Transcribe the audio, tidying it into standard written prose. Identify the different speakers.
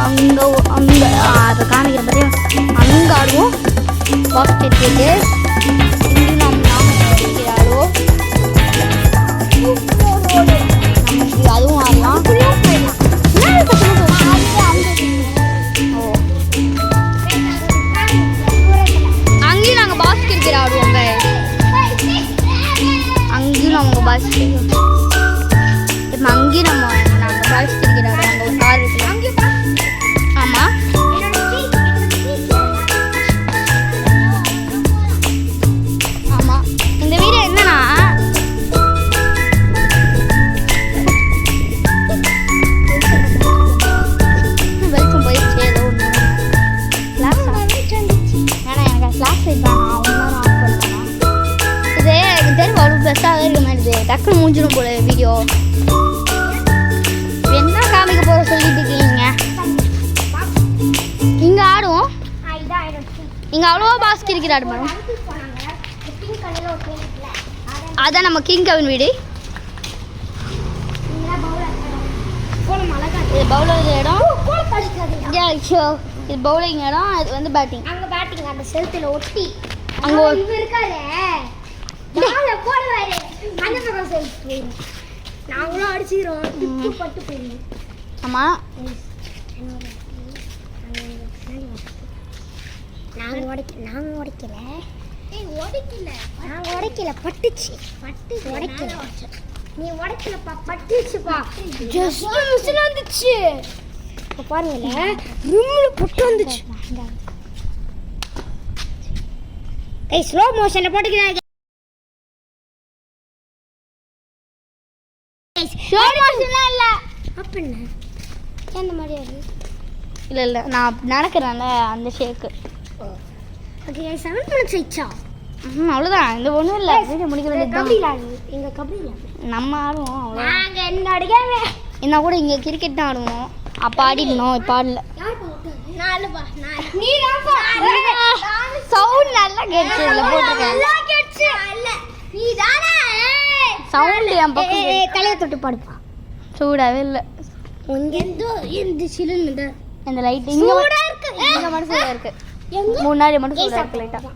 Speaker 1: அங்கே அங்கே அதை காமிக்கிற பற்றி அங்கே ஆடுவோம். பாக்ஸ் கிரிக்கெட்டு இங்கே நம்ம ஆடுவோம். நமக்கு அதுவும் ஆடலாம். அங்கேயும் நாங்கள் பாக்ஸ் கிரிக்கெட் ஆடுவோங்க. அங்கேயும் நம்ம பாக்ஸ் கிரிக்கெட் இப்போ அங்கேயும் நாங்கள் பாக்ஸ் கிரிக்கெட் ஆடுவோம். அங்கே ஒரு கார் இருக்கு. ஆமாம், ஆமாம். இந்த வீடு என்னன்னா வெல்கம் போயிடுச்சு. ஏதோ ஒன்று கிளாஸ் ஏன்னா எனக்கு கிளாஸ் லைட் தான் ஒன்றா ஆஃப் பண்ணுவேன். இது எனக்கு தெரியும் அவ்வளோ பெஸ்ட்டாகவே இருக்க மாதிரி டக்குன்னு மூஞ்சிடும் போல வீடியோ. என்ன காமிக்க போகிற சொல்லிட்டு இருக்கீங்க? இங்கே ஆடுவோம். இங்கே அவ்வளோவா பாஸ் கிரிக்கெட் ஆடு மேடம். அதான் நம்ம கிங் கவின் வீடு. இது பவுலர் இடம். இது பவுலிங் இடம். இது வந்து பேட்டிங்.
Speaker 2: அங்க பேட்டிங் அந்த செல்த்துல ஒட்டி
Speaker 1: அங்க
Speaker 2: இவ இருக்காதே பால போடுவாரு. அந்த பக்கம் செல்ஃப் போயிடும். நாங்களும் அடிச்சிரோம். டிப்பு பட்டு போயிடும்.
Speaker 1: ஆமா,
Speaker 2: நாங்க உடைக்கல. ஏய் உடைக்கல. நாங்க உடைக்கல, பட்டுச்சு. உடைக்கல. நீ உடைக்கலப்பா, பட்டுச்சுப்பா. ஜஸ்ட் மிஸ்ல வந்துச்சு. இப்ப பாருங்க, ரூம்ல பட்டு வந்துச்சு. ஏய் ஸ்லோ மோஷன்ல போட்டுக்கிறாங்க. ஸ்லோ மோஷன்ல இல்ல. அப்பண்ண என்ன மாதிரி அது?
Speaker 1: இல்ல நான் நடக்கிறேன்ல அந்த ஷேக்கு.
Speaker 2: Okay 7 minutes ஆயிச்சா?
Speaker 1: அவ்வளோதான். இந்த ஒன்றும் இல்லை. வீடியோ முடிக்க வேண்டியது
Speaker 2: கபடி எங்க கபடி
Speaker 1: நம்ம ஆடுவோம். அவ்வளோ
Speaker 2: நாங்கள் என்ன அடிக்காம
Speaker 1: என்ன கூட இங்கே கிரிக்கெட் தான் ஆடுவோம். அப்போ ஆடிக்கணும், இப்போ ஆடல. சவுண்ட் நல்லா கேட்டுச்சு. இதில் போட்டிருக்கேன் சவுண்டு என் பக்கம்
Speaker 2: தலையை தொட்டு பாடுப்பா.
Speaker 1: சூடாகவே இல்லை.
Speaker 2: இந்த சிலுன்னு
Speaker 1: இந்த லைட் இங்கே மட்டும் சூடாக இருக்கு. முன்னாடி மட்டும் சூடாக இருக்கு லைட்டாக.